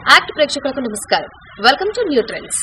Act ప్రేక్షకులకు నమస్కారం. Welcome to new trends.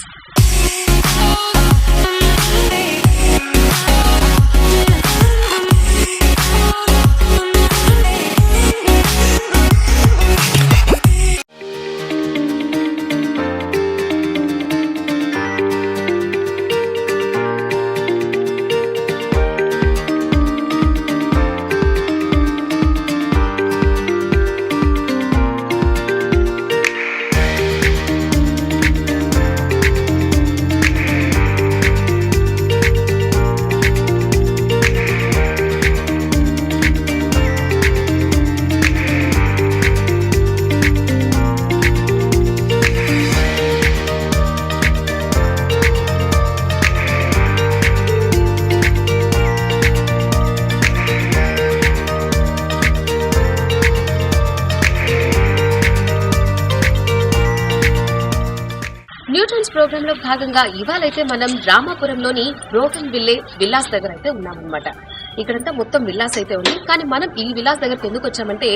New trends programme లో భాగంగా ఇవాళైతే మనం రామాపురంలోని బ్రోకెన్ విల్లాస్ దగ్గర అయితే ఉన్నామన్నమాట. ఇక్కడంతా మొత్తం విల్లాస్ అయితే ఉంది. కానీ మనం ఈ విల్లాస్ దగ్గరకు ఎందుకు వచ్చామంటే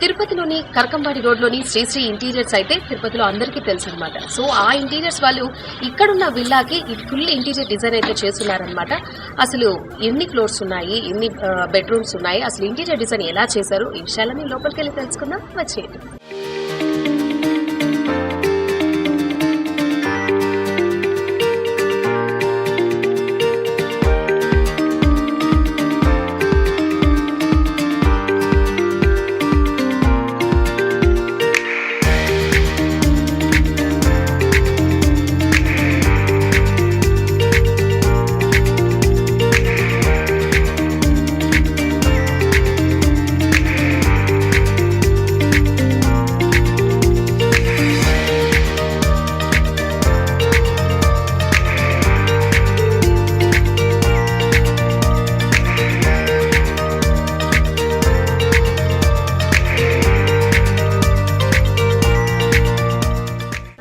తిరుపతిలోని కరకంబాడి రోడ్ లోని శ్రీశ్రీ ఇంటీరియర్స్ అయితే తిరుపతిలో అందరికీ తెలుసు అనమాట. సో ఆ ఇంటీరియర్స్ వాళ్ళు ఇక్కడున్న విల్లాకి ఫుల్ ఇంటీరియర్ డిజైన్ అయితే చేస్తున్నారనమాట. అసలు ఎన్ని ఫ్లోర్స్ ఉన్నాయి, ఎన్ని బెడ్రూమ్స్ ఉన్నాయి, అసలు ఇంటీరియర్ డిజైన్ ఎలా చేశారు, ఈ విషయాలని లోపలికి వెళ్ళి తెలుసుకుందాం. వచ్చేయండి.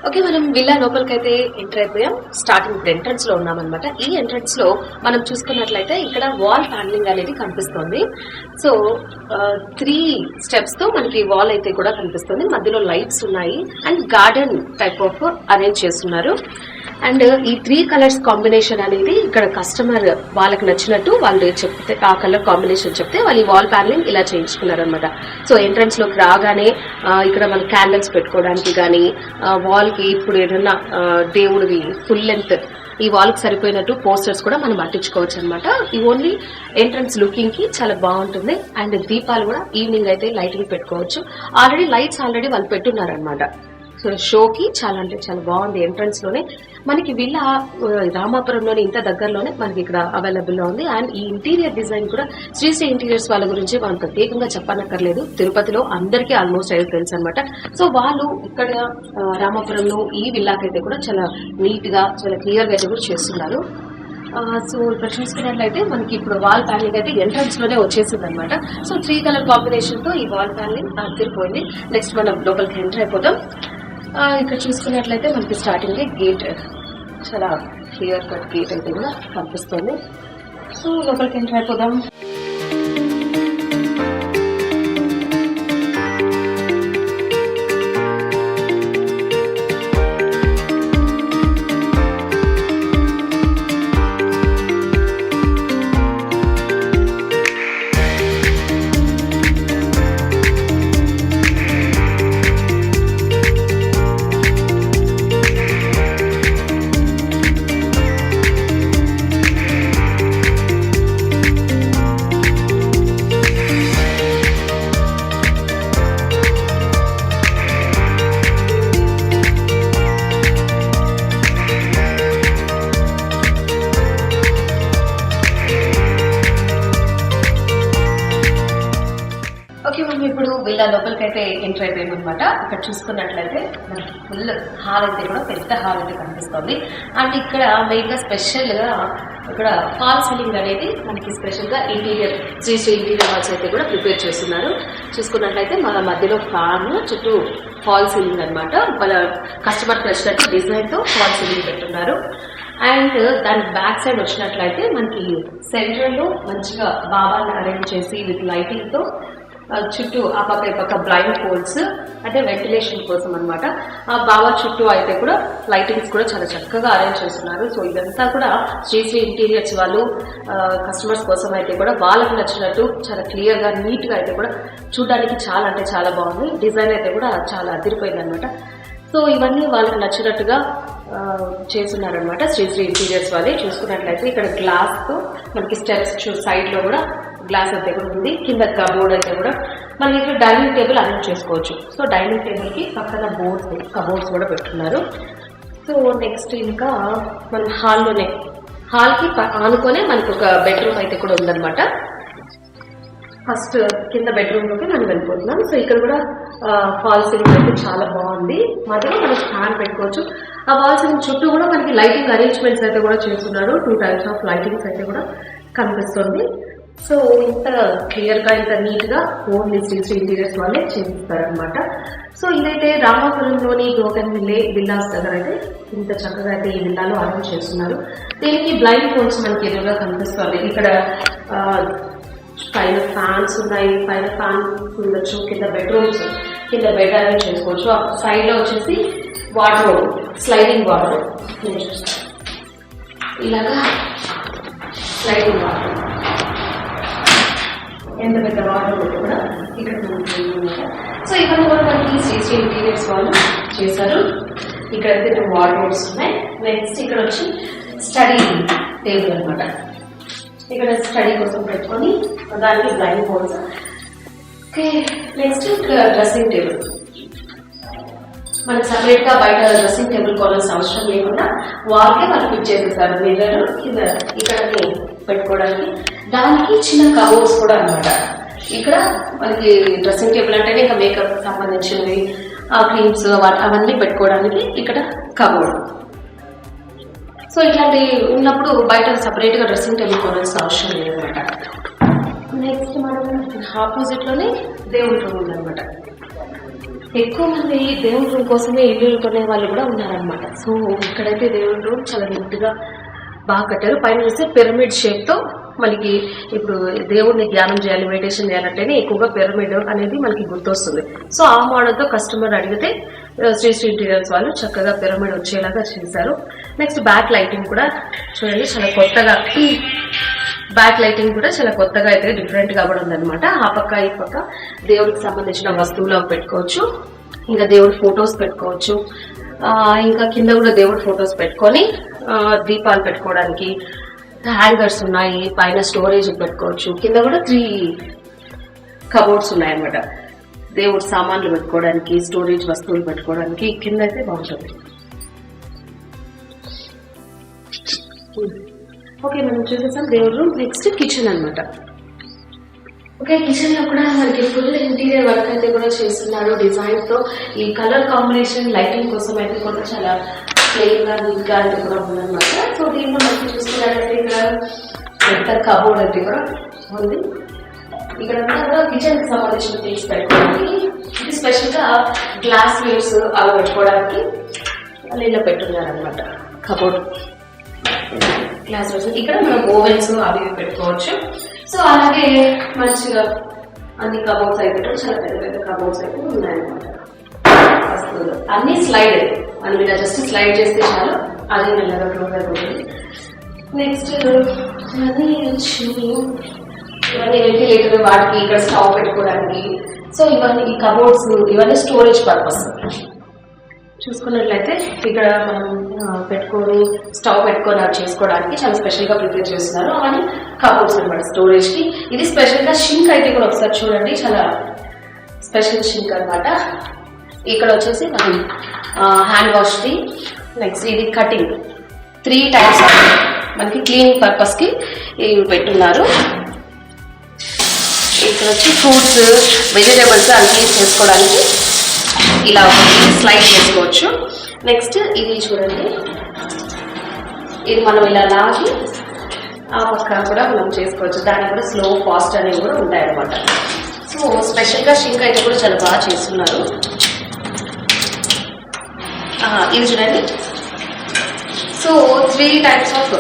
ఓకే, మనం విల్లా లోపలికైతే ఎంటర్ అయిపోయాం. స్టార్టింగ్ ఎంట్రన్స్ లో ఉన్నామన్నమాట. ఈ ఎంట్రన్స్ లో మనం చూసుకున్నట్లయితే ఇక్కడ వాల్ ప్యానలింగ్ అనేది కనిపిస్తుంది. సో 3 స్టెప్స్ తో మనకి వాల్ అయితే కూడా కనిపిస్తుంది. మధ్యలో లైట్స్ ఉన్నాయి and garden type of arrange చేస్తున్నారు. అండ్ ఈ 3 కలర్స్ కాంబినేషన్ అనేది ఇక్కడ కస్టమర్ వాళ్ళకి నచ్చినట్టు వాళ్ళు చెప్తే ఆ కలర్ కాంబినేషన్ చెప్తే వాళ్ళు ఈ వాల్ ప్యానలింగ్ ఇలా చేయించుకున్నారు అనమాట. సో ఎంట్రన్స్ లోకి రాగానే ఇక్కడ మన క్యాండిల్స్ పెట్టుకోవడానికి కానీ వాల్ కి ఇప్పుడు ఏదన్నా దేవుడివి ఫుల్ లెంత్ ఈ వాల్ కి సరిపోయినట్టు పోస్టర్స్ కూడా మనం అట్టించుకోవచ్చు అనమాట. ఈ ఓన్లీ ఎంట్రన్స్ లుకింగ్ కి చాలా బాగుంటుంది. అండ్ దీపాలు కూడా ఈవినింగ్ అయితే లైటింగ్ పెట్టుకోవచ్చు. ఆల్రెడీ లైట్స్ వాళ్ళు పెట్టున్నారు అనమాట. సో షోకి చాలా అంటే చాలా బాగుంది. ఎంట్రన్స్ లోనే మనకి విల్లా రామాపురంలోనే ఇంత దగ్గరలోనే మనకి ఇక్కడ అవైలబుల్ లో ఉంది. అండ్ ఈ ఇంటీరియర్ డిజైన్ కూడా శ్రీశ్రీ ఇంటీరియర్స్ వాళ్ళ గురించి మనం ప్రత్యేకంగా చెప్పనక్కర్లేదు. తిరుపతిలో అందరికీ ఆల్మోస్ట్ అయితే తెలుసు అనమాట. సో వాళ్ళు ఇక్కడ రామాపురంలో ఈ విల్లాకైతే కూడా చాలా నీట్ గా చాలా క్లియర్ గా అయితే కూడా చేస్తున్నారు. సో ఇక్కడ చూసుకున్నట్లయితే మనకి ఇప్పుడు వాల్ ప్యానలింగ్ అయితే ఎంట్రన్స్ లోనే వచ్చేసింది అనమాట. సో 3 కలర్ కాంబినేషన్ తో ఈ వాల్ ప్యానలింగ్ తిరిగిపోయింది. నెక్స్ట్ మనం లోపలికి ఎంటర్ అయిపోతాం. ఇక్కడ చూసుకున్నట్లయితే మనకి స్టార్టింగ్ గేట్ చాలా క్లియర్ కట్ గేట్ అయితే కూడా కనిపిస్తుంది. సో లోపలికి ఎంటర్ అయిపోదాం. ఓకే, మనం ఇప్పుడు విల్లా లోపలికైతే ఎంటర్ అయిపోయామన్నమాట. ఇక్కడ చూసుకున్నట్లయితే మనకి ఫుల్ హాల్ అయితే కూడా పెద్ద హాల్ అయితే కనిపిస్తుంది. అండ్ ఇక్కడ మెయిన్ గా స్పెషల్ గా ఇక్కడ ఫాల్ సీలింగ్ అనేది మనకి స్పెషల్ గా ఇంటీరియర్ శ్రీశ్రీ ఇంటీరియర్ హాల్స్ అయితే కూడా ప్రిపేర్ చేస్తున్నారు. చూసుకున్నట్లయితే మన మధ్యలో ఫ్యాన్ చుట్టూ ఫాల్ సీలింగ్ అనమాట. వాళ్ళ కస్టమర్ నచ్చినట్టు డిజైన్ తో ఫాల్ సీలింగ్ పెట్టున్నారు. అండ్ దాని బ్యాక్ సైడ్ వచ్చినట్లయితే మనకి సెంటర్ లో మంచిగా బాబాని అరేంజ్ చేసి విత్ లైటింగ్ తో చుట్టూ ఆ పక్క ఈ పక్క బ్లైండ్ హోల్స్ అంటే వెంటిలేషన్ కోసం అనమాట. ఆ బాగా చుట్టూ అయితే కూడా లైటింగ్స్ కూడా చాలా చక్కగా అరేంజ్ చేస్తున్నారు. సో ఇదంతా కూడా శ్రీశ్రీ ఇంటీరియర్స్ వాళ్ళు కస్టమర్స్ కోసం అయితే కూడా వాళ్ళకి నచ్చినట్టు చాలా క్లియర్ గా నీట్ గా అయితే కూడా చూడడానికి చాలా అంటే చాలా బాగుంది. డిజైన్ అయితే కూడా చాలా అదిరిపోయింది అనమాట. సో ఇవన్నీ వాళ్ళకి నచ్చినట్టుగా చేస్తున్నారనమాట శ్రీశ్రీ ఇంటీరియర్స్ వాళ్ళే. చూసుకున్నట్లయితే ఇక్కడ గ్లాస్ తో మనకి స్టెప్స్ సైడ్ లో కూడా గ్లాస్ అయితే కూడా ఉంది. కింద కబోర్డ్ అయితే కూడా మనకి ఇక్కడ డైనింగ్ టేబుల్ అరేంజ్ చేసుకోవచ్చు. సో డైనింగ్ టేబుల్ కి పక్కన కబోర్డ్స్ కూడా పెట్టుకున్నారు. సో నెక్స్ట్ ఇంకా మనం హాల్ కి ఆనుకొనే మనకి ఒక బెడ్రూమ్ అయితే కూడా ఉందన్నమాట. ఫస్ట్ కింద బెడ్రూమ్ లోకి మనం వెళ్ళిపోతున్నాం. సో ఇక్కడ కూడా ఫాల్ సీలింగ్ అయితే చాలా బాగుంది. మధ్యలో మనం ఫ్యాన్ పెట్టుకోవచ్చు. ఆ వాల్ సీలింగ్ చుట్టూ కూడా మనకి లైటింగ్ అరేంజ్మెంట్స్ అయితే కూడా చేస్తున్నారు. 2 టైప్స్ ఆఫ్ లైటింగ్స్ అయితే కూడా కనిపిస్తుంది. సో ఇంత క్లియర్ గా ఇంత నీట్ గా ఓన్లీ శ్రీశ్రీ ఇంటీరియర్స్ వాళ్ళే చేస్తారనమాట. సో ఇదైతే రామాపురంలోని గోకన్ విల్లాస్ దగ్గర అయితే ఇంత చక్కగా అయితే ఈ విల్లాలో అరేంజ్ చేస్తున్నారు. దీనికి బ్లైండ్ హోల్స్ మనకి ఎదురుగా కనిపిస్తుంది. ఇక్కడ పైన ఫ్యాన్స్ ఉన్నాయి, పైన ఫ్యాన్ ఉండొచ్చు, కింద బెడ్రూమ్స్, కింద బెడ్ అరేంజ్ చేసుకోవచ్చు. సైడ్ లో వచ్చేసి వార్డ్రోబ్, స్లైడింగ్ వార్డ్రోబ్ ఇలాగా స్లైడింగ్ వార్డ్రోబ్ ఎంత పెద్ద వార్డ్రోబ్ కూడా ఇక్కడ మనకి. సో ఇవన్నీ కూడా మనకి శ్రీశ్రీ ఇంటీరియర్స్ వాళ్ళు చేశారు. ఇక్కడ అయితే 2 వార్డ్రోబ్స్ ఉన్నాయి. నెక్స్ట్ ఇక్కడ వచ్చి స్టడీ టేబుల్ అనమాట. ఇక్కడ స్టడీ కోసం పెట్టుకొని దానికి blind holes. Okay, next dressing table. మనకి సపరేట్ గా బయట డ్రెస్సింగ్ టేబుల్ కొనాల్సిన అవసరం లేకుండా వాళ్ళకే వాళ్ళు ఫిట్ చేసేసారు. మిర్రర్ కింద ఇక్కడ పెట్టుకోవడానికి, దానికి చిన్న కబోర్డ్స్ కూడా అనమాట. ఇక్కడ మనకి డ్రెస్సింగ్ టేబుల్ అంటేనే ఇంకా మేకప్ సంబంధించినవి, క్రీమ్స్ అవన్నీ పెట్టుకోవడానికి ఇక్కడ కబోర్డ్. సో ఇట్లాంటి ఉన్నప్పుడు బయట సపరేట్ గా డ్రెస్సింగ్ టేబుల్ కొనాల్సిన అవసరం లేదనమాట. నెక్స్ట్ మనం ఆపోజిట్ లోనే దేవుడి రూమ్ ఉందనమాట. ఎక్కువ మంది దేవుడి రూమ్ కోసమే ఇల్లు కొనే వాళ్ళు కూడా ఉన్నారనమాట. సో ఇక్కడైతే దేవుడి రూమ్ చాలా నీట్ గా బాగా కట్టారు. పైన చూస్తే పిరమిడ్ షేప్ తో మనకి ఇప్పుడు దేవుడిని ధ్యానం చేయాలి, మెడిటేషన్ చేయాలంటేనే ఎక్కువగా పిరమిడ్ అనేది మనకి గుర్తొస్తుంది. సో ఆ మోడల్ తో కస్టమర్ అడిగితే శ్రీశ్రీ ఇంటీరియర్స్ వాళ్ళు చక్కగా పిరమిడ్ వచ్చేలాగా చేశారు. నెక్స్ట్ బ్యాక్ లైటింగ్ కూడా చూడండి, చాలా కొత్తగా బ్యాక్ లైటింగ్ కూడా చాలా కొత్తగా అయితే డిఫరెంట్ గా కూడా ఉందన్నమాట. ఆ పక్క ఈ పక్క దేవుడికి సంబంధించిన వస్తువులు పెట్టుకోవచ్చు, ఇంకా దేవుడి ఫొటోస్ పెట్టుకోవచ్చు, ఇంకా కింద కూడా దేవుడి ఫొటోస్ పెట్టుకొని దీపాలు పెట్టుకోవడానికి హ్యాంగర్స్ ఉన్నాయి, పైన స్టోరేజ్ పెట్టుకోవచ్చు. కింద కూడా 3 కబోర్డ్స్ ఉన్నాయన్నమాట. దేవుడి సామాన్లు పెట్టుకోవడానికి, స్టోరేజ్ వస్తువులు పెట్టుకోవడానికి కింద అయితే బాగుంటుంది. ఓకే, మనం చూసేసాం దేవుడి రూమ్. నెక్స్ట్ కిచెన్ అనమాట. ఓకే, కిచెన్ లో కూడా మనకి ఫుల్ ఇంటీరియర్ వర్క్ అయితే కూడా చేస్తున్నారు డిజైన్ తో. ఈ కలర్ కాంబినేషన్ లైటింగ్ కోసం అయితే కూడా చాలా ప్లెయిన్ గా నీట్ గా అయితే కూడా ఉందన్నమాట. సో దీంట్లో మనకి చూసుకున్నట్లయితే ఇక్కడ పెద్ద కబోర్డ్ అయితే కూడా ఉంది. ఇక్కడ కూడా కిచెన్ కి సంబంధించిన థింగ్స్ పెట్టుకోవడానికి, ఇది స్పెషల్ గా గ్లాస్ వేవ్స్ అవి పెట్టుకోవడానికి ఇలా పెట్టున్నారనమాట. కబోర్డ్ గ్లాస్ వేవ్స్, ఇక్కడ మనం ఓవెన్స్ అవి పెట్టుకోవచ్చు. సో అలాగే మంచిగా అన్ని కబోర్డ్స్ అయితే చాలా పెద్ద పెద్ద కబోర్డ్స్ అయితే ఉన్నాయన్నమాట. అన్ని స్లైడ్, మనం ఇలా జస్ట్ స్లైడ్ చేస్తే చాలు, అది మెల్లగా క్లోజ్ అయిపోతుంది. నెక్స్ట్ ఇవన్నీ వెంటిలేటర్, వాటికి ఇక్కడ స్టవ్ పెట్టుకోవడానికి. సో ఇవన్నీ ఈ కబోర్డ్స్ ఇవన్నీ స్టోరేజ్ పర్పస్. చూసుకున్నట్లయితే ఇక్కడ మనం పెట్టుకొని స్టవ్ పెట్టుకొని అవి చేసుకోవడానికి చాలా స్పెషల్ గా ప్రిపేర్ చేస్తున్నారు. అవన్నీ కబోర్డ్స్ అనమాట స్టోరేజ్ కి. ఇది స్పెషల్ గా షింక్ అయితే కూడా ఒకసారి చూడండి, చాలా స్పెషల్ షింక్ అనమాట. ఇక్కడ వచ్చేసి మనం హ్యాండ్ వాష్ ది. నెక్స్ట్ ఇది కటింగ్, 3 టైప్స్ మనకి క్లీనింగ్ పర్పస్ కి ఇవి పెట్టున్నారు. ఇక్కడ వచ్చి ఫ్రూట్స్, వెజిటేబుల్స్ అన్ని చేసుకోవడానికి ఇలా స్లైడ్ చేసుకోవచ్చు. నెక్స్ట్ ఇది చూడండి, ఇది మనం ఇలా లాగి ఆ పక్క కూడా మనం చేసుకోవచ్చు. దానికి కూడా స్లో ఫాస్ట్ అనేవి కూడా ఉంటాయి అన్నమాట. సో స్పెషల్ గా షింక్ అయితే కూడా చాలా బాగా చేస్తున్నారు. ఇది చూడండి. సో 3 టైప్స్ ఆఫ్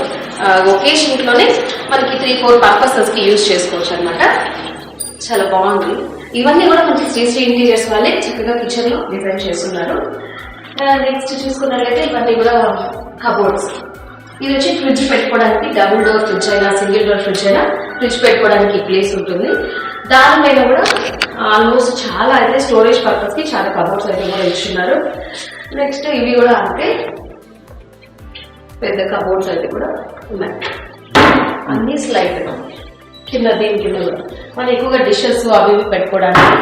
ఒకే షింక్ లోనే మనకి 3-4 పర్పసెస్ కి యూజ్ చేసుకోవచ్చు అనమాట. చాలా బాగుంది. ఇవన్నీ కూడా కొంచెం శ్రీ ఇంటీరియర్స్ వాళ్ళే చక్కగా కిచెన్ లో డిజైన్ చేస్తున్నారు. నెక్స్ట్ చూసుకున్నట్లయితే ఇవన్నీ కూడా కబోర్డ్స్. ఇది వచ్చి ఫ్రిడ్జ్ పెట్టుకోవడానికి, డబుల్ డోర్ ఫ్రిడ్జ్ అయినా సింగిల్ డోర్ ఫ్రిడ్జ్ అయినా ఫ్రిడ్జ్ పెట్టుకోవడానికి ప్లేస్ ఉంటుంది. దాని మీద కూడా ఆల్మోస్ట్ చాలా అయితే స్టోరేజ్ పర్పస్ కి చాలా కబోర్డ్స్ అయితే కూడా ఇస్తున్నారు. నెక్స్ట్ ఇవి కూడా అంటే పెద్ద కబోర్డ్స్ అయితే కూడా ఉన్నాయి. అన్ని స్లైడ్ కింద, దీని కింద కూడా మనం ఎక్కువగా డిషెస్ అవి పెట్టుకోవడానికి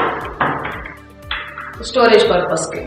స్టోరేజ్ పర్పస్ కి.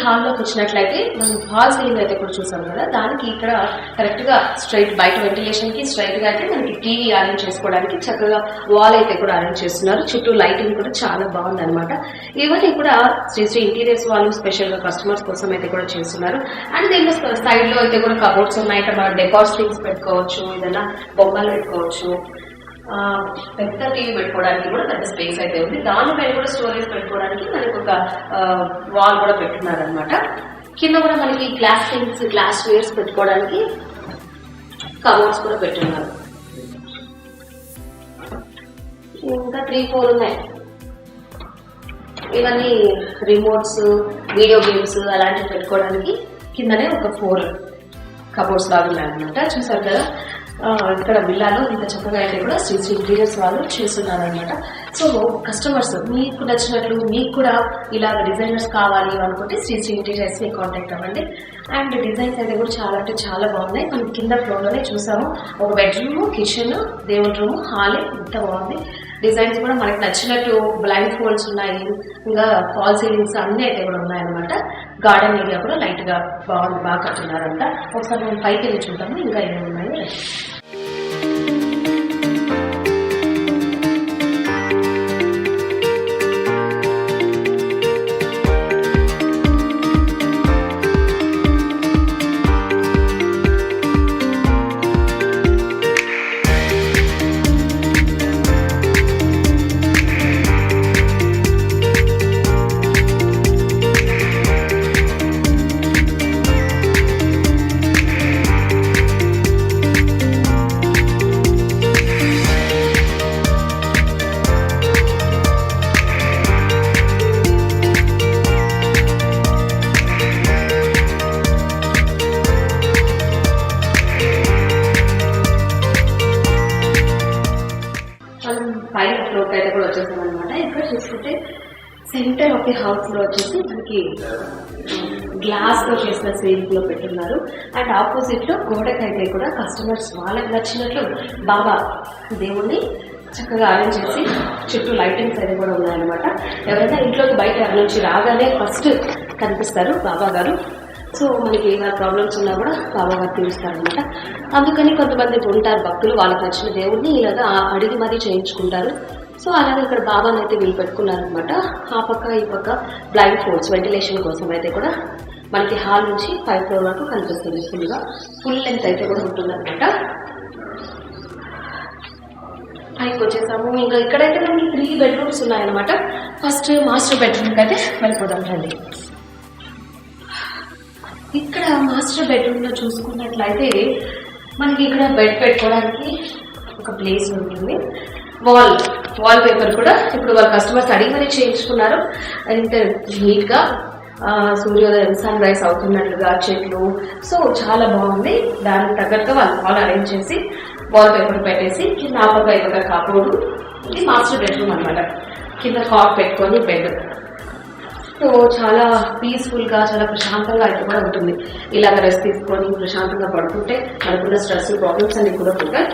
హాల్లోకి వచ్చినట్లయితే మనం హాల్ సీలింగ్ అయితే కూడా చూసాం కదా, దానికి ఇక్కడ కరెక్ట్ గా స్ట్రైట్ బయట వెంటిలేషన్ కి స్ట్రైట్ గా అయితే మనకి టీవీ అరేంజ్ చేసుకోవడానికి చక్కగా వాల్ అయితే కూడా అరేంజ్ చేస్తున్నారు. చుట్టూ లైటింగ్ కూడా చాలా బాగుంది అనమాట. ఇవన్నీ కూడా శ్రీ శ్రీ ఇంటీరియర్స్ వాళ్ళు స్పెషల్ గా కస్టమర్స్ కోసం అయితే కూడా చేస్తున్నారు. అండ్ దీంట్లో సైడ్ లో అయితే కూడా కబోర్డ్స్ ఉన్నాయి. ఇక్కడ మనం డెకార్ థింగ్స్ పెట్టుకోవచ్చు, ఏదైనా బొమ్మలు పెట్టుకోవచ్చు, పెద్ద టీవీ పెట్టుకోవడానికి కూడా పెద్ద స్పేస్ అయితే ఉంది. దానిపైన కూడా స్టోరేజ్ పెట్టుకోవడానికి మనకి ఒక వాల్ కూడా పెట్టున్నారు అనమాట. కింద కూడా మనకి గ్లాస్ థింగ్స్, గ్లాస్ వేర్స్ పెట్టుకోవడానికి కబోర్డ్స్ కూడా పెట్టున్నారు. ఇంకా 3-4 ఉన్నాయి. ఇవన్నీ రిమోట్స్, వీడియో గేమ్స్ అలాంటివి పెట్టుకోవడానికి కిందనే ఒక 4 కబోర్డ్స్ లాగా ఉన్నాయి అనమాట. చూసారు కదా ఇక్కడ విల్లాలో ఇంత చక్కగా అయితే కూడా శ్రీ శ్రీ ఇంటీరియర్స్ వాళ్ళు చేస్తున్నారు అనమాట. సో కస్టమర్స్ మీకు నచ్చినట్లు మీకు కూడా ఇలా డిజైనర్స్ కావాలి అనుకుంటే శ్రీ శ్రీ ఇంటీరియర్స్ ని కాంటాక్ట్ అవ్వండి. అండ్ డిజైన్స్ అయితే కూడా చాలా అంటే చాలా బాగున్నాయి. మనం కింద ఫ్లోర్ లోనే చూసాము. ఒక బెడ్రూమ్, కిచెన్, దేవుడి రూమ్, హాల్ ఇంత బాగుంది. డిజైన్స్ కూడా మనకి నచ్చినట్టు బ్లైండ్ ఫోల్డ్స్ ఉన్నాయి, ఇంకా ఫాల్ సీలింగ్స్ అన్ని అయితే కూడా ఉన్నాయన్నమాట. గార్డెన్ ఏరియా కూడా లైట్ గా బాగుంది, బాగా కట్టున్నారంట. ఒకసారి మనం పైకి వెళ్ళి చూద్దాము ఇంకా ఏమేమి ఉన్నాయో. పైన ఫ్లోర్ అయితే కూడా వచ్చేసాం అనమాట. ఇక్కడ చూసుకుంటే సెంటర్ ఆఫ్ ది హౌస్ లో వచ్చేసి మనకి గ్లాస్ తో చేసిన సీలింగ్ లో పెట్టున్నారు. అండ్ ఆపోజిట్ లో గోడకైతే కూడా కస్టమర్స్ వాళ్ళకి నచ్చినట్లు బాబా దేవుణ్ణి చక్కగా అరేంజ్ చేసి చుట్టూ లైటింగ్స్ అయితే కూడా ఉన్నాయన్నమాట. ఎవరైనా ఇంట్లోకి బయట నుంచి రాగానే ఫస్ట్ కనిపిస్తారు బాబా గారు. సో మనకి ఏమైనా ప్రాబ్లమ్స్ ఉన్నా కూడా బాబా గారు తీరుస్తారనమాట. అందుకని కొంతమంది ఉంటారు భక్తులు, వాళ్ళకి నచ్చిన దేవుడిని ఇలాగా అడిగి మరీ చేయించుకుంటారు. సో అలాగే ఇక్కడ బాబాని అయితే వీళ్ళు పెట్టుకున్నారనమాట. ఆ పక్క ఈ పక్క బ్లైండ్ ఫోల్డ్స్ వెంటిలేషన్ కోసం అయితే కూడా మనకి హాల్ నుంచి 5th floor వరకు కనిపిస్తుంది. ఫుల్ లెంత్ అయితే కూడా ఉంటుందన్నమాట. పైకి వచ్చేసాము. ఇంకా ఇక్కడైతే మనకి 3 bedrooms ఉన్నాయన్నమాట. ఫస్ట్ మాస్టర్ బెడ్రూమ్కి అయితే వెళ్ళిపోదాం రండి. ఇక్కడ మాస్టర్ బెడ్రూమ్ లో చూసుకున్నట్లయితే మనకి ఇక్కడ బెడ్ పెట్టుకోవడానికి ఒక ప్లేస్ ఉంటుంది. వాల్ పేపర్ కూడా ఇప్పుడు వాళ్ళ కస్టమర్స్ అడిగి మరీ చేయించుకున్నారు. ఇంత నీట్ గా సూర్యోదయం, సన్ రైజ్ అవుతున్నట్లుగా చెట్లు, సో చాలా బాగుంది. దానికి తగ్గట్టుగా వాళ్ళు వాల్ అరేంజ్ చేసి వాల్ పేపర్ పెట్టేసి కింద ఆపగా ఇవ్వగా కాపోడు. ఇది మాస్టర్ బెడ్రూమ్ అనమాట. కింద కాట్ పెట్టుకొని బెడ్, సో చాలా పీస్ఫుల్ గా చాలా ప్రశాంతంగా అయితే కూడా ఉంటుంది. ఇలాగ రెస్ట్ తీసుకొని ప్రశాంతంగా పడుకుంటే మనకున్న స్ట్రెస్ ప్రాబ్లమ్స్ అన్ని కూడా ఉంటాయి.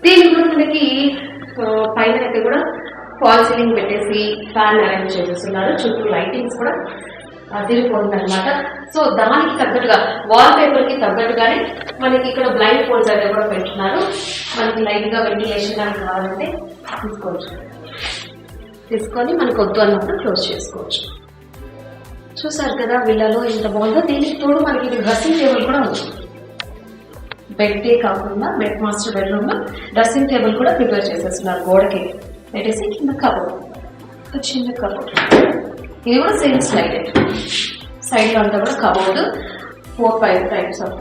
దీనికి కూడా మనకి పైన అయితే కూడా ఫాల్ సీలింగ్ పెట్టేసి ఫ్యాన్ అరేంజ్ చేసేస్తున్నారు. చుట్టూ లైటింగ్స్ కూడా తిరిగిపోతుంది అనమాట. సో దానికి తగ్గట్టుగా వాల్ పేపర్ కి తగ్గట్టుగానే మనకి ఇక్కడ బ్లైండ్ ఫోల్డ్స్ అయితే కూడా పెట్టున్నారు. మనకి లైట్ గా వెంటిలేషన్ కానీ కావాలంటే తీసుకోవచ్చు, తీసుకొని మనకు వద్దు అన్నప్పుడు క్లోజ్ చేసుకోవచ్చు. చూసారు కదా విల్లాలో ఎంత బాగుందో. దీనికి తోడు మనకి ఇది డ్రెస్సింగ్ టేబుల్ కూడా ఉంది. బెడ్డే కాకుండా మాస్టర్ బెడ్రూమ్ లో డ్రెస్సింగ్ టేబుల్ కూడా ప్రిపేర్ చేసేస్తున్నారు. గోడకి పెట్టేసి కింద కబోర్డ్, చిన్న కబోర్డ్, ఇది కూడా సేమ్ సైడ్ లో అంతా కూడా కబోర్డ్. 4-5 types ఆఫ్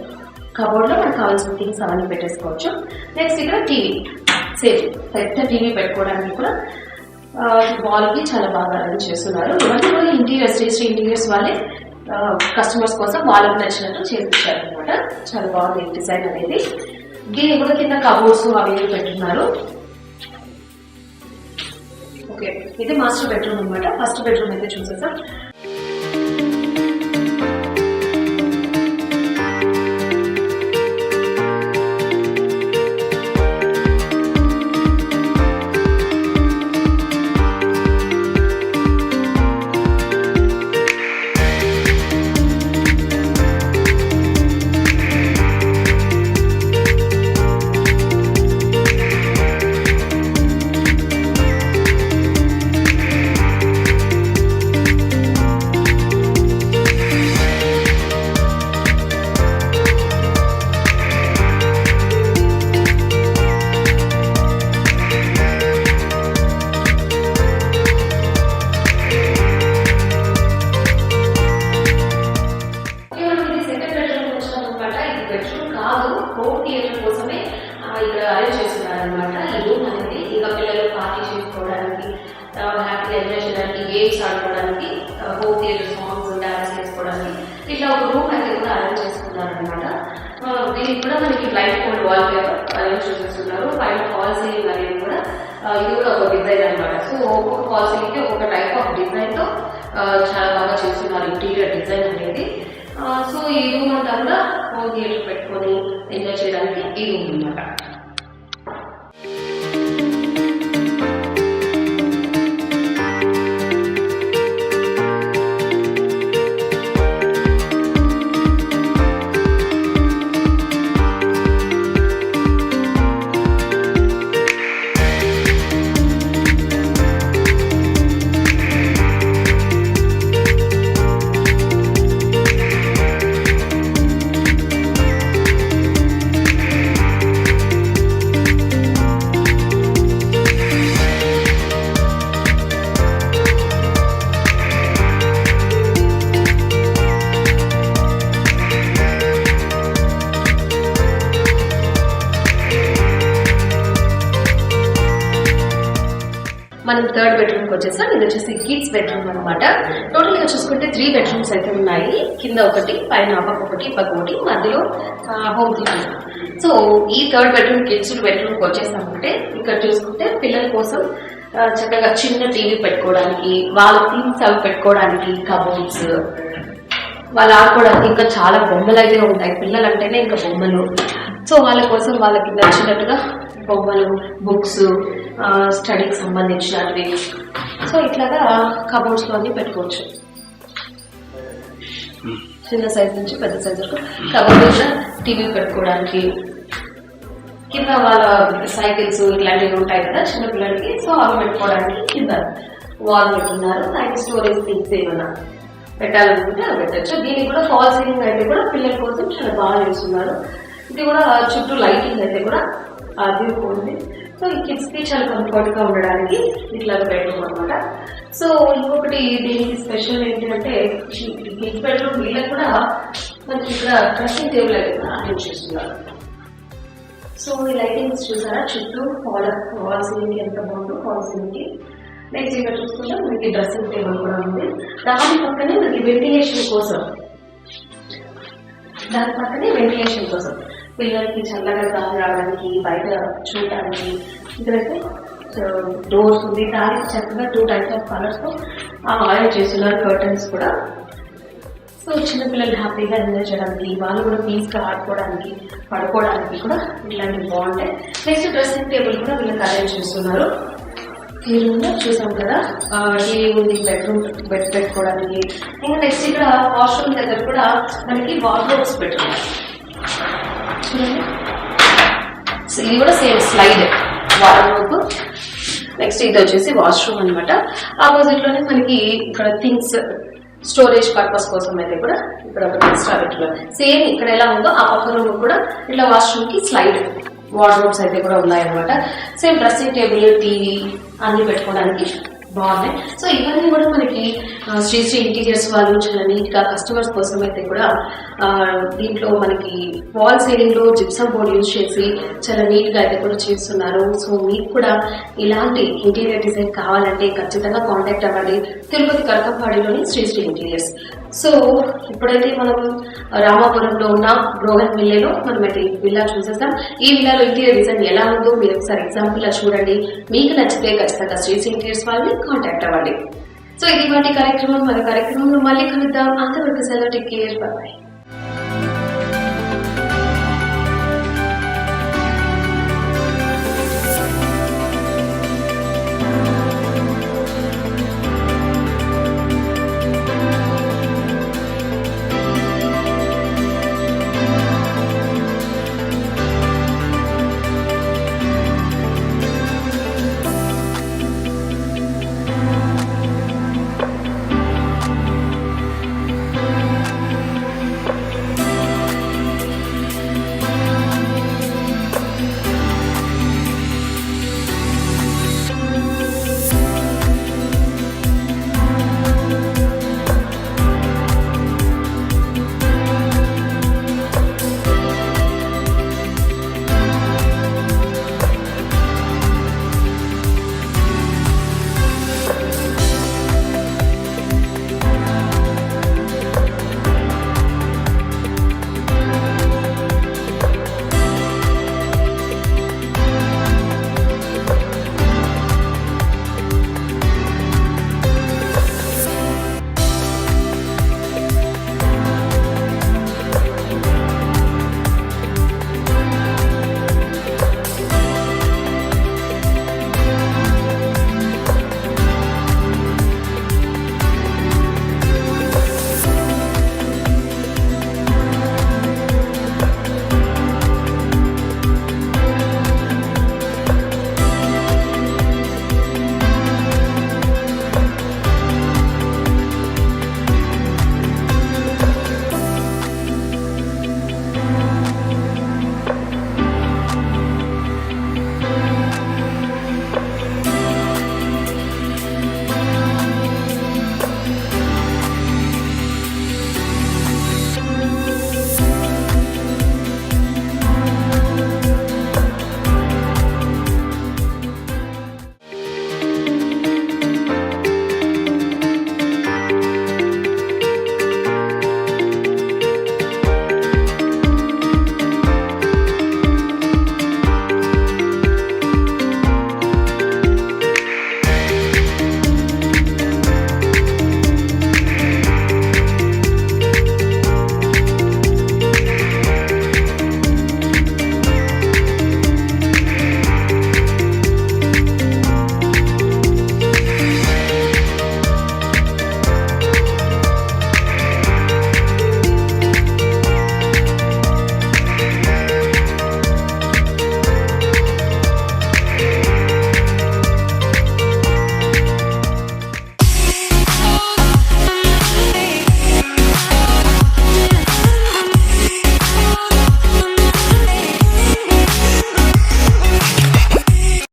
కబోర్డ్ లో మనకు కావాల్సిన థింగ్స్ అవన్నీ పెట్టేసుకోవచ్చు. నెక్స్ట్ ఇక్కడ టీవీ, సేమ్ పెద్ద టీవీ పెట్టుకోవడానికి కూడా వాల్ కి చాలా బాగా అరేంజ్ చేస్తున్నారు. ఇవన్నీ కూడా ఇంటీరియర్స్, శ్రీ ఇంటీరియర్స్ వాళ్ళే కస్టమర్స్ కోసం వాళ్ళకి నచ్చినట్టు చేయించారు అనమాట. చాలా బాగుంది డిజైన్ అనేది. దీని కూడా కింద కబోర్డ్స్ అవి పెట్టున్నారు. ఓకే, ఇది మాస్టర్ బెడ్రూమ్ అనమాట. ఫస్ట్ బెడ్రూమ్ అయితే చూసేసాం. గేమ్స్ ఆడుకోవడానికి, హోమ్ థియేటర్ సాంగ్స్ డాన్స్ చేసుకోవడానికి ఇట్లా ఒక రూమ్ అయితే కూడా అరేంజ్ చేసుకున్నారు అనమాట. దీనికి కూడా మనకి light code wall paper arrange చేస్తున్నారు. పైన ఫాల్ సీలింగ్ అనేది కూడా ఇది కూడా ఒక డిజైన్ అనమాట. సో ఒక్కొక్క ఫాల్ సీలింగ్ కి ఒక టైప్ ఆఫ్ డిజైన్ తో చాలా బాగా చేస్తున్నారు ఇంటీరియర్ డిజైన్ అనేది. సో ఈ రూమ్ అంతా కూడా హోమ్ థియేటర్ పెట్టుకొని ఎంజాయ్ చేయడానికి ఈ రూమ్ అనమాట. మనం థర్డ్ బెడ్రూమ్ కి వచ్చేసాం. ఇది వచ్చేసి కిడ్స్ బెడ్రూమ్ అనమాట. టోటల్ గా చూసుకుంటే 3 బెడ్రూమ్స్ అయితే ఉన్నాయి. కింద ఒకటి, పైన ఒకటి, ఒకటి, మధ్యలో హోమ్ థియేటర్. సో ఈ థర్డ్ బెడ్రూమ్ కిడ్స్ బెడ్రూమ్ కి వచ్చేసామంటే ఇక్కడ చూసుకుంటే పిల్లల కోసం చక్కగా చిన్న టీవీ పెట్టుకోవడానికి, వాళ్ళ థీమ్స్ అవి పెట్టుకోవడానికి, కబోర్డ్స్, వాళ్ళు ఆడుకోవడానికి ఇంకా చాలా బొమ్మలు అయితే ఉంటాయి. పిల్లలు అంటేనే ఇంకా బొమ్మలు. సో వాళ్ళ కోసం వాళ్ళకి నచ్చినట్టుగా బొమ్మలు, బుక్స్, స్టడీకి సంబంధించినవి. సో ఇట్లాగా కబోర్డ్స్ లో అన్ని పెట్టుకోవచ్చు. చిన్న సైజ్ నుంచి పెద్ద సైజ్ వరకు కబోర్డ్ టీవీ పెట్టుకోవడానికి, కింద వాళ్ళ సైకిల్స్ ఇట్లాంటివి ఉంటాయి కదా చిన్న పిల్లలకి. సో అవి పెట్టుకోవడానికి కింద వాల్ పెట్టున్నారు. అండ్ స్టోరేజ్ థింగ్స్ ఏమన్నా పెట్టాలనుకుంటే అవి పెట్టచ్చు. దీనికి కూడా ఫాల్ సీలింగ్ అయితే కూడా పిల్లల కోసం చాలా బాగా చేస్తున్నారు. ఇది కూడా చుట్టూ లైటింగ్ అయితే కూడా అది ఉంది. సో ఈ కిడ్స్ కి చాలా కంఫర్ట్ గా ఉండడానికి ఇట్లా బెడ్రూమ్ అనమాట. సో ఇంకొకటి దీనికి స్పెషల్ ఏంటంటే కిడ్స్ బెడ్రూమ్ వీళ్ళకి కూడా మనకి ఇక్కడ డ్రెస్సింగ్ టేబుల్ అయితే అరేంజ్ చేస్తున్నారు. సో ఈ లైటింగ్స్ చూసారా, చుట్టూ వాల్ సీలింగ్ ఎంత బాగుందో ఫాల్ సీలింగ్ కి. నెక్స్ట్ ఇక్కడ చూసుకుంటే మనకి డ్రెస్సింగ్ టేబుల్ కూడా ఉంది. దాని పక్కనే మనకి వెంటిలేషన్ కోసం పిల్లలకి చల్లగా గాలి రావడానికి, బయట చూడడానికి ఇక్కడైతే డోర్స్ ఉంది. దానికి చక్కగా 2 టైప్స్ ఆఫ్ కలర్స్ తో అరేంజ్ చేస్తున్నారు. కర్టన్స్ కూడా. సో చిన్నపిల్లలు హ్యాపీగా ఎంజాయ్ చేయడానికి, వాళ్ళు కూడా పీస్గా ఆడుకోవడానికి, పడుకోవడానికి కూడా ఇట్లాంటివి బాగుంటాయి. నెక్స్ట్ డ్రెస్సింగ్ టేబుల్ కూడా వీళ్ళకి అరేంజ్ చేస్తున్నారు. ఈ రూమ్ లో చూసాం కదా, టీవీ ఉంది, బెడ్రూమ్ బెడ్ పెట్టుకోవడానికి. ఇంకా నెక్స్ట్ ఇక్కడ వాష్రూమ్ దగ్గర కూడా మనకి వార్డ్రోబ్స్ పెట్టుకున్నారు చూడండి. సో ఇది కూడా సేమ్ స్లైడ్ వార్డ్రోబ్. నెక్స్ట్ ఇది వచ్చేసి వాష్రూమ్ అనమాట. ఆపోజిట్ లోనే మనకి ఇక్కడ థింగ్స్ స్టోరేజ్ పర్పస్ కోసం అయితే కూడా ఇక్కడ ఒక ఎక్స్ట్రా పెట్టుకున్నారు. సేమ్ ఇక్కడ ఎలా ఉందో ఆ పక్క రూమ్ కూడా ఇట్లా వాష్రూమ్ కి స్లైడ్ వార్డ్రోబ్స్ అయితే కూడా ఉన్నాయన్నమాట. సేమ్ డ్రెస్సింగ్ టేబుల్, టీవీ అన్ని పెట్టుకోవడానికి బాగున్నాయి. సో ఇవన్నీ కూడా మనకి శ్రీ ఇంటీరియర్స్ వాళ్ళు చాలా నీట్ గా కస్టమర్స్ కోసం అయితే కూడా దీంట్లో మనకి వాల్ సీలింగ్ లో జిప్సమ్ బోర్డ్ యూజ్ చేసి చాలా నీట్ గా అయితే కూడా చేస్తున్నారు. సో మీకు కూడా ఇలాంటి ఇంటీరియర్ డిజైన్ కావాలంటే ఖచ్చితంగా కాంటాక్ట్ అవ్వండి తిరుపతి కరకంపాడిలోని శ్రీ ఇంటీరియర్స్. సో ఇప్పుడైతే మనం రామాపురంలో ఉన్న బ్రోగన్ విల్లేలో మనమైతే విల్లా చూసేస్తాం. ఈ విల్లాలో ఇంటీరియర్ డిజైన్ ఎలా ఉందో మీరు ఒకసారి ఎగ్జాంపుల్ లా చూడండి. మీకు నచ్చితే ఖచ్చితంగా శ్రీ ఇంటీరియర్స్ వాళ్ళని కాంటాక్ట్ అవ్వండి. సో ఇది వాటి కార్యక్రమం. మన కార్యక్రమంలో మళ్ళీ కలుద్దాం. అంతవరకు సెలవు. Take care. బై.